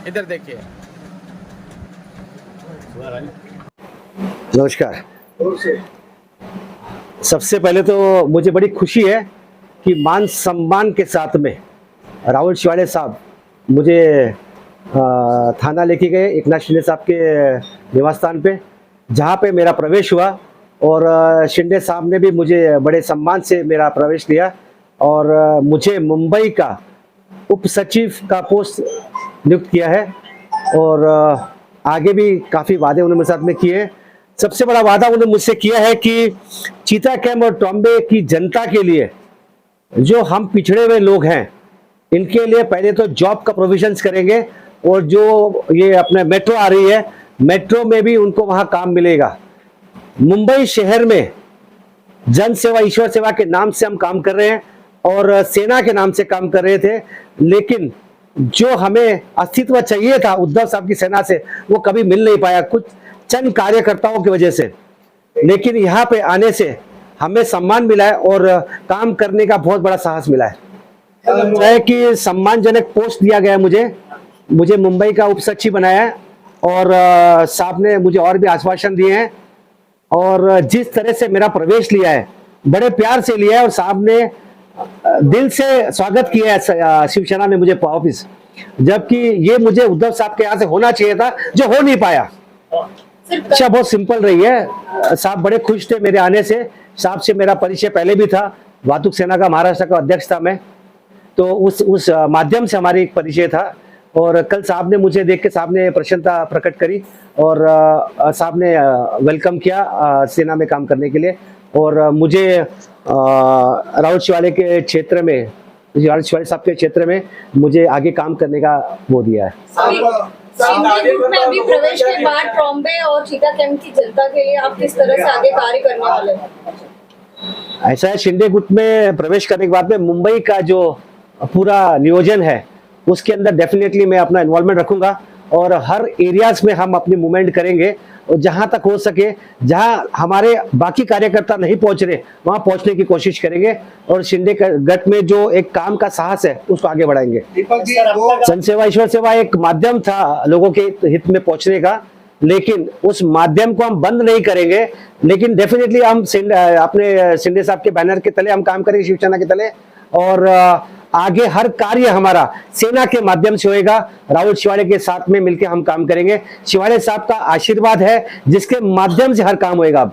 इधर देखिए। नमस्कार। सबसे पहले तो मुझे बड़ी खुशी है कि मान सम्मान के साथ में राहुल शिवाड़े साहब मुझे थाना लेके गए एकनाथ शिंदे साहब के निवास स्थान पे, जहाँ पे मेरा प्रवेश हुआ। और शिंदे साहब ने भी मुझे बड़े सम्मान से मेरा प्रवेश लिया और मुझे मुंबई का उप सचिव का पोस्ट नियुक्त किया है। और आगे भी काफ़ी वादे उन्होंने मेरे साथ में किए। सबसे बड़ा वादा उन्होंने मुझसे किया है कि चीता कैंप और ट्रॉम्बे की जनता के लिए, जो हम पिछड़े हुए लोग हैं, इनके लिए पहले तो जॉब का प्रोविजंस करेंगे। और जो ये अपने मेट्रो आ रही है, मेट्रो में भी उनको वहाँ काम मिलेगा। मुंबई शहर में जन सेवा ईश्वर सेवा के नाम से हम काम कर रहे हैं और सेना के नाम से काम कर रहे थे, लेकिन जो हमें अस्तित्व चाहिए था उद्धव साहब की सेना से, वो कभी मिल नहीं पाया, कुछ चंद कार्यकर्ताओं की वजह से। लेकिन यहाँ पे आने से हमें सम्मान मिला है और काम करने का बहुत बड़ा साहस मिला है कि सम्मानजनक पोस्ट दिया गया है मुझे मुंबई का उप सचिव बनाया है। और साहब ने मुझे और भी आश्वासन दिए हैं और जिस तरह से मेरा प्रवेश लिया है, बड़े प्यार से लिया है। और साहब ने दिल से स्वागत किया है शिवसेना में मुझे ऑफिस, जबकि ये मुझे उद्धव साहब के यहाँ से होना चाहिए था, जो हो नहीं पाया। अच्छा, बहुत सिंपल रही है। साहब बड़े खुश थे मेरे आने से। साहब से मेरा परिचय पहले भी था, वातुक सेना का महाराष्ट्र का अध्यक्ष था मैं, तो उस माध्यम से हमारी एक परिचय था। और कल साहब ने मुझे देख के साहब ने प्रसन्नता प्रकट करी और साहब ने वेलकम किया सेना में काम करने के लिए। और मुझे राहुल शिवाड़े के क्षेत्र में, राहुल शिवाड़े साहब के क्षेत्र में मुझे आगे काम करने का वो दिया है। में अभी प्रवेश के बाद ट्रॉम्बे और चीता कैंप की जनता के लिए आप किस तरह से आगे कार्य करने वाले हैं? ऐसा है, शिंदे गुट में प्रवेश करने के बाद में मुंबई का जो पूरा नियोजन है उसके अंदर डेफिनेटली मैं अपना इन्वॉल्वमेंट रखूंगा और हर एरियाज में हम अपनी मूवमेंट करेंगे। और जहां तक हो सके, जहां हमारे बाकी कार्यकर्ता नहीं पहुंच रहे, वहां पहुंचने की कोशिश करेंगे और शिंदे गट में जो एक काम का साहस है उसको आगे बढ़ाएंगे। जन सेवा ईश्वर सेवा एक माध्यम था लोगों के हित में पहुंचने का, लेकिन उस माध्यम को हम बंद नहीं करेंगे। लेकिन डेफिनेटली हम अपने शिंदे साहब के बैनर के तले हम काम करेंगे, शिवसेना के तले। और आगे हर कार्य हमारा सेना के माध्यम से होएगा। राहुल शिवाड़े के साथ में मिलकर हम काम करेंगे। शिवाड़े साहब का आशीर्वाद है जिसके माध्यम से हर काम होएगा। अब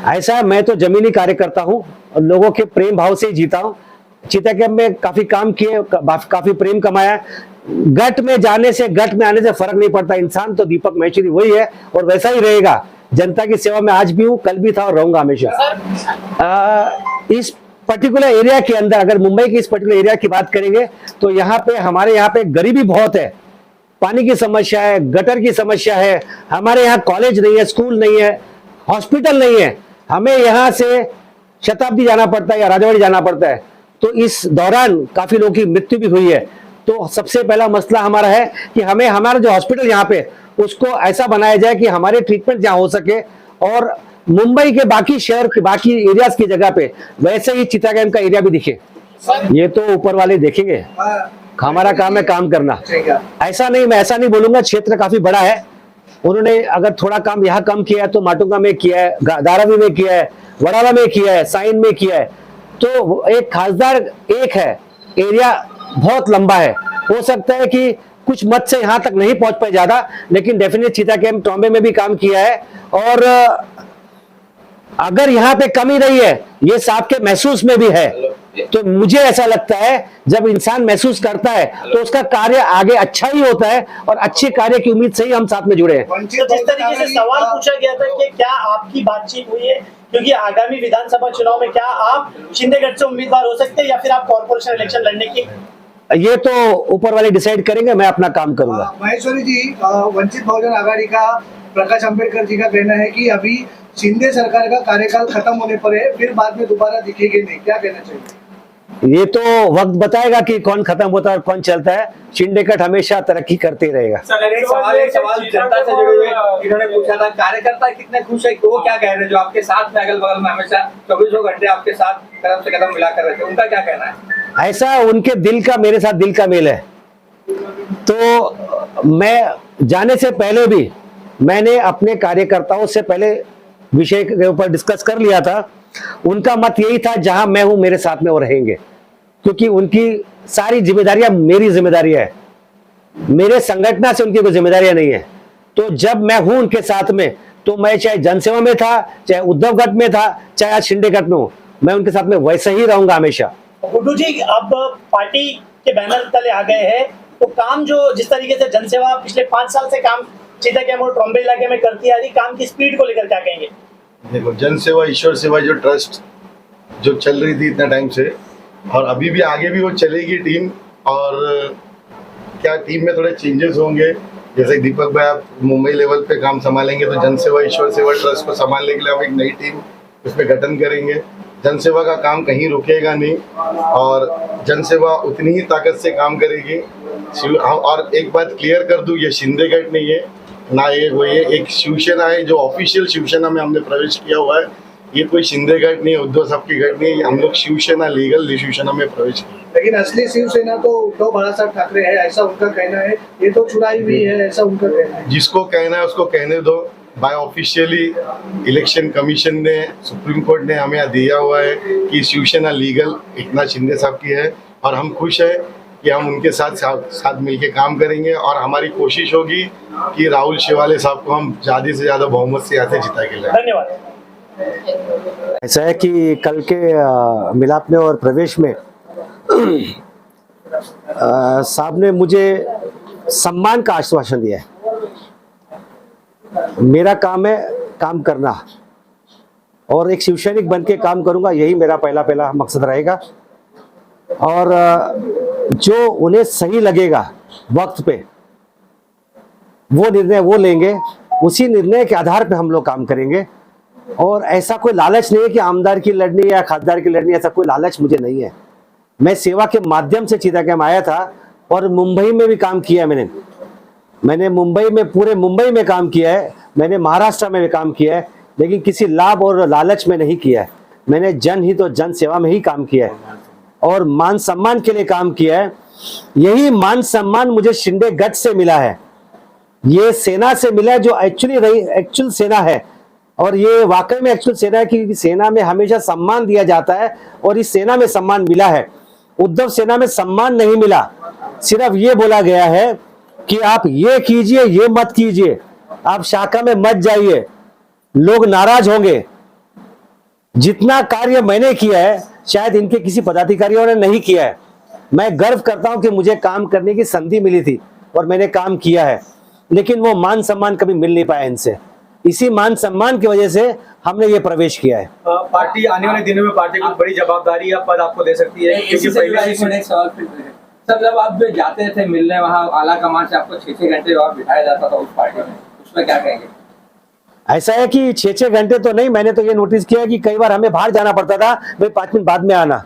ऐसा है, मैं तो जमीनी कार्यकर्ता हूँ और लोगों के प्रेम भाव से ही जीता हूँ। चीता कैंप में काफी काम किए, काफी प्रेम कमाया। गट में जाने से गट में आने से फर्क नहीं पड़ता। इंसान तो दीपक महेश्वरी वही है और वैसा ही रहेगा। जनता की सेवा में आज भी हूँ, कल भी था और रहूंगा हमेशा। इस पर्टिकुलर एरिया के अंदर, अगर मुंबई की इस पर्टिकुलर एरिया की बात करेंगे तो हमारे यहाँ पे गरीबी बहुत है, पानी की समस्या है, गटर की समस्या है, हमारे यहाँ कॉलेज नहीं है, स्कूल नहीं है, हॉस्पिटल नहीं है। हमें यहाँ से शताब्दी जाना पड़ता है या राजवाड़ी जाना पड़ता है। तो इस दौरान काफी लोगों की मृत्यु भी हुई है। तो सबसे पहला मसला हमारा है कि हमें हमारा जो हॉस्पिटल यहाँ पे उसको ऐसा बनाया जाए कि हमारे ट्रीटमेंट जहाँ हो सके और मुंबई के बाकी शहर के बाकी एरियाज की जगह पे वैसे ही चीता कैंप का एरिया भी दिखे। ये तो ऊपर वाले देखेंगे, हमारा काम है काम करना। ऐसा नहीं, मैं ऐसा नहीं बोलूंगा। क्षेत्र काफी बड़ा है, उन्होंने अगर थोड़ा काम यहाँ कम किया है तो माटुंगा में किया है, धारावी में किया है, वडाला में किया है, साइन में किया है। तो एक खासदार एक है, एरिया बहुत लंबा है। हो सकता है कि कुछ मत से यहाँ तक नहीं पहुंच पाए ज्यादा, लेकिन डेफिनेट चीता कैंप ट्रॉम्बे में भी काम किया है। और अगर यहाँ पे कमी रही है, ये साहब के महसूस में भी है। तो मुझे ऐसा लगता है जब इंसान महसूस करता है तो उसका कार्य आगे अच्छा ही होता है और अच्छे कार्य की उम्मीद से ही हम साथ में जुड़े हैं। तो जिस तरीके से सवाल पूछा गया था कि क्या आपकी बातचीत हुई है, क्योंकि आगामी विधानसभा चुनाव में क्या आप शिंदे गढ़ से उम्मीदवार हो सकते हैं या फिर आप कॉर्पोरेशन इलेक्शन लड़ने की? ये तो ऊपर वाले डिसाइड करेंगे, मैं अपना काम करूंगा। महेश्वरी जी, वंचित बहुजन आघाड़ी का प्रकाश अंबेडकर जी का कहना है कि अभी शिंदे सरकार का कार्यकाल खत्म होने पर है, फिर बाद में दोबारा दिखेगी नहीं, क्या कहना चाहिए? ये तो वक्त बताएगा कि कौन खत्म होता है और कौन चलता है। शिंदे गठ हमेशा तरक्की करते ही रहेगा। एक सवाल जनता से जुड़े हुए इन्होंने पूछा था, कार्यकर्ता कितने खुश है, वो क्या कह रहे हैं जो आपके साथ में अगल बगल में हमेशा 24 घंटे आपके साथ कदम से कदम मिलाकर रहते हैं, उनका क्या कहना है? ऐसा उनके दिल का मेरे साथ दिल का मेल है। तो मैं जाने से पहले भी मैंने अपने कार्यकर्ताओं से पहले विषय के ऊपर डिस्कस कर लिया था। उनका मत यही था जहां मैं हूं मेरे साथ में वो रहेंगे, क्योंकि उनकी सारी जिम्मेदारियां मेरी जिम्मेदारियां है, मेरे संगठन से उनकी कोई जिम्मेदारियां नहीं है। तो जब मैं हूं उनके साथ में, तो मैं चाहे जनसेवा में था, चाहे उद्धव गठ में था, चाहे आज शिंदे गठ में हूं, मैं उनके साथ में वैसे ही रहूंगा हमेशा। गुड्डू जी, अब पार्टी के बैनर तले आ गए हैं, तो काम जो जिस तरीके से जनसेवा पिछले 5 साल से काम सीता कैम्प और ट्रॉम्बे इलाके में करती आ रही, काम की स्पीड को लेकर क्या कहेंगे? देखो, जन सेवा ईश्वर सेवा जो ट्रस्ट जो चल रही थी इतना टाइम से, और अभी भी आगे भी वो चलेगी टीम। और क्या टीम में थोड़े चेंजेस होंगे, जैसे दीपक भाई आप मुंबई लेवल पे काम संभालेंगे, तो जन सेवा ईश्वर सेवा ट्रस्ट को संभालने के लिए हम एक नई टीम उसमें गठन करेंगे। जन सेवा का काम कहीं रुकेगा नहीं और जन सेवा उतनी ही ताकत से काम करेगी। और एक बात क्लियर कर दूं, ये शिंदे गठ नहीं है ना, ये एक शिवसेना है जो ऑफिशियल शिवसेना में हमने प्रवेश किया हुआ है। ये कोई शिंदे गठ नहीं है, उद्धव साहब की गठ नहीं है, हम लोग शिवसेना लीगल शिवसेना में प्रवेश किया। लेकिन असली शिवसेना तो उद्धव बाळासाहेब ठाकरे है, ऐसा उनका कहना है। ये तो चुराई हुई है, ऐसा उनका कहना है। जिसको कहना है उसको कहने दो। बाय ऑफिशियली इलेक्शन कमीशन ने, सुप्रीम कोर्ट ने हमें दिया हुआ है कि शिवसेना लीगल एकनाथ शिंदे साहब की है, और हम खुश हैं कि हम उनके साथ मिलके काम करेंगे। और हमारी कोशिश होगी कि राहुल शिवाले साहब को हम ज़्यादा से ज़्यादा बहुमत से यहाँ से जिता के लाएं। धन्यवाद। ऐसा है कि कल के मिलाप में और प्रवेश में साहब ने मुझे सम्मान का आश्वासन दिया है। मेरा काम है काम करना, और एक शिवसैनिक बन के काम करूंगा, यही मेरा पहला मकसद रहेगा। और जो उन्हें सही लगेगा वक्त पे, वो निर्णय वो लेंगे, उसी निर्णय के आधार पे हम लोग काम करेंगे। और ऐसा कोई लालच नहीं है कि आमदार की लड़नी या खासदार की लड़नी, ऐसा कोई लालच मुझे नहीं है। मैं सेवा के माध्यम से सीता कैम्प आया था, और मुंबई में भी काम किया है मैंने मुंबई में, पूरे मुंबई में काम किया है, मैंने महाराष्ट्र में भी काम किया है, लेकिन किसी लाभ और लालच में नहीं किया है। मैंने जनहित और जन सेवा में ही काम किया है, और मान सम्मान के लिए काम किया है। यही मान सम्मान मुझे शिंदे गठ से मिला है, ये सेना से मिला है, जो एक्चुअल सेना है। और ये वाकई में एक्चुअल सेना है, क्योंकि सेना में हमेशा सम्मान दिया जाता है, और इस सेना में सम्मान मिला है। उद्धव सेना में सम्मान नहीं मिला, सिर्फ ये बोला गया है कि आप ये कीजिए, ये मत कीजिए, आप शाखा में मत जाइए, लोग नाराज होंगे। जितना कार्य मैंने किया है शायद इनके किसी पदाधिकारियों ने नहीं किया है। मैं गर्व करता हूं कि मुझे काम करने की संधि मिली थी और मैंने काम किया है, लेकिन वो मान सम्मान कभी मिल नहीं पाया इनसे। इसी मान सम्मान की वजह से हमने ये प्रवेश किया है। पार्टी आने वाले दिनों में पार्टी को बड़ी जवाबदारी या पद आपको दे सकती है, क्योंकि पहले सवाल सर, जब आप जाते थे मिलने वहाँ आला कमान से, आपको 6-6 घंटे वहाँ बिठाया जाता था उस पार्टी में, उसमें क्या कहेंगे? ऐसा है कि 6-6 घंटे तो नहीं, मैंने तो ये नोटिस किया कि कई बार हमें बाहर जाना पड़ता था, भाई 5 मिनट बाद में आना,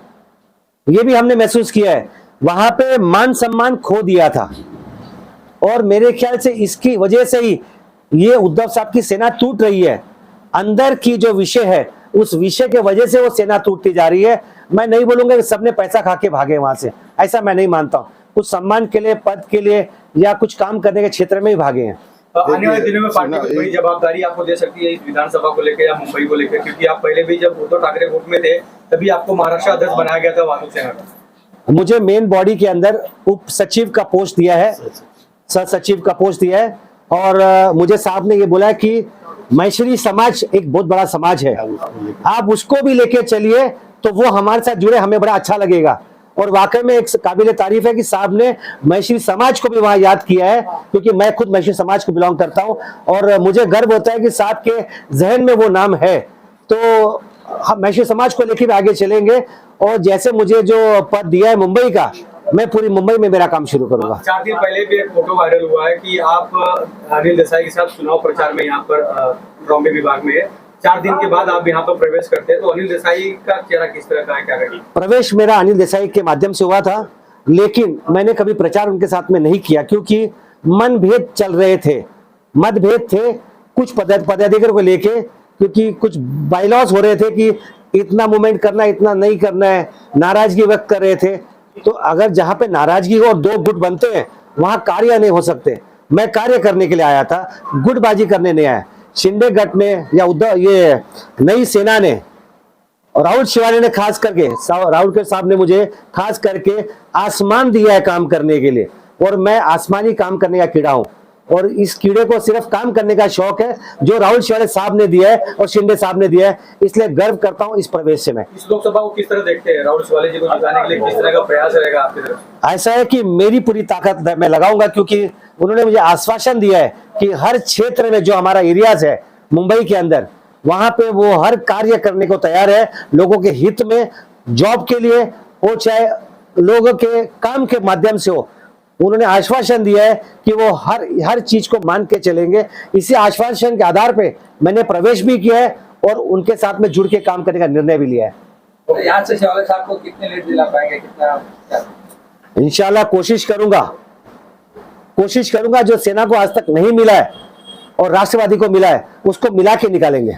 ये भी हमने महसूस किया है। वहां पे मान सम्मान खो दिया था, और मेरे ख्याल से इसकी वजह से ही ये उद्धव साहब की सेना टूट रही है। अंदर की जो विषय है, उस विषय के वजह से वो सेना टूटती जा रही है। मैं नहीं बोलूंगा कि सबने पैसा खा के भागे वहां से, ऐसा मैं नहीं मानता हूं। कुछ सम्मान के लिए, पद के लिए, या कुछ काम करने के क्षेत्र में ही भागे हैं। आने वाले दिनों में पार्टी को बड़ी जवाबदारी आपको दे सकती है इस विधानसभा को लेकर या मुंबई को लेकर, क्योंकि आप पहले भी जब उद्धव ठाकरे गुट में थे तभी आपको महाराष्ट्र अध्यक्ष बनाया गया था वानू सेना का। मुझे मेन बॉडी के अंदर उप सचिव का पोस्ट दिया है, सह सचिव का पोस्ट दिया है, और मुझे साहब ने ये बोला है कि मैश्री समाज एक बहुत बड़ा समाज है, आप उसको भी लेके चलिए, तो वो हमारे साथ जुड़े, हमें बड़ा अच्छा लगेगा। और वाकई में एक काबिल तारीफ है कि साहब ने मैश्री समाज को भी वहां याद किया है, क्योंकि मैं खुद मैश्री समाज को बिलोंग करता हूं, और मुझे गर्व होता है कि साहब के जहन में वो नाम है। तो हम मैश्री समाज को लेकर आगे चलेंगे, और जैसे मुझे जो पद दिया है मुंबई का, मैं पूरी मुंबई में मेरा काम शुरू करूंगा। 4 दिन पहले भी एक फोटो वायरल हुआ है कि आप अनिल देसाई के साथ चुनाव प्रचार में यहाँ पर ट्रॉम्बे विभाग में 4 दिन के बाद आप यहाँ पर प्रवेश करते हैं, तो अनिल देसाई का चेहरा किस तरह का है, क्या कहेंगे? प्रवेश मेरा अनिल देसाई के माध्यम से हुआ था, लेकिन मैंने कभी प्रचार उनके साथ में नहीं किया, क्योंकि मनभेद चल रहे थे, मतभेद थे कुछ पदाधिकारियों को लेके, क्योंकि कुछ बाइलॉज हो रहे थे कि इतना मूवमेंट करना है, इतना नहीं करना है, नाराजगी व्यक्त कर रहे थे। तो अगर जहां पे नाराजगी हो और दो गुट बनते हैं, वहां कार्य नहीं हो सकते। मैं कार्य करने के लिए आया था, गुटबाजी करने नहीं आया। शिंदे गट ने या उद्धव, ये नई सेना ने और राहुल शिवानी ने खास करके, राहुल के साहब ने मुझे खास करके आसमान दिया है काम करने के लिए, और मैं आसमानी काम करने का कीड़ा हूं, और इस कीड़े को सिर्फ काम करने का शौक है जो राहुल शिवानी साहब ने दिया है और शिंदे साहब ने दिया है, इसलिए गर्व करता हूं इस प्रवेश से। मैं इस लोकसभा को किस तरह देखते हैं? राहुल शिवानी जी को जिताने के लिए किस तरह का प्रयास रहेगा आपकी तरफ? ऐसा है कि मेरी पूरी ताकत मैं लगाऊंगा, क्योंकि उन्होंने मुझे आश्वासन दिया है कि हर क्षेत्र में जो हमारा एरियाज है मुंबई के अंदर, वहां पे वो हर कार्य करने को तैयार है, लोगों के हित में, जॉब के लिए हो चाहे लोगों के काम के माध्यम से हो। उन्होंने आश्वासन दिया है कि वो हर चीज को मान के चलेंगे। इसी आश्वासन के आधार पे मैंने प्रवेश भी किया है और उनके साथ में जुड़ के काम करने का निर्णय भी लिया है। तो यहाँ से शिवालय साहब को कितने लीड दिला पाएंगे, कितना? इंशाल्लाह कोशिश करूंगा जो सेना को आज तक नहीं मिला है और राष्ट्रवादी को मिला है, उसको मिला के निकालेंगे।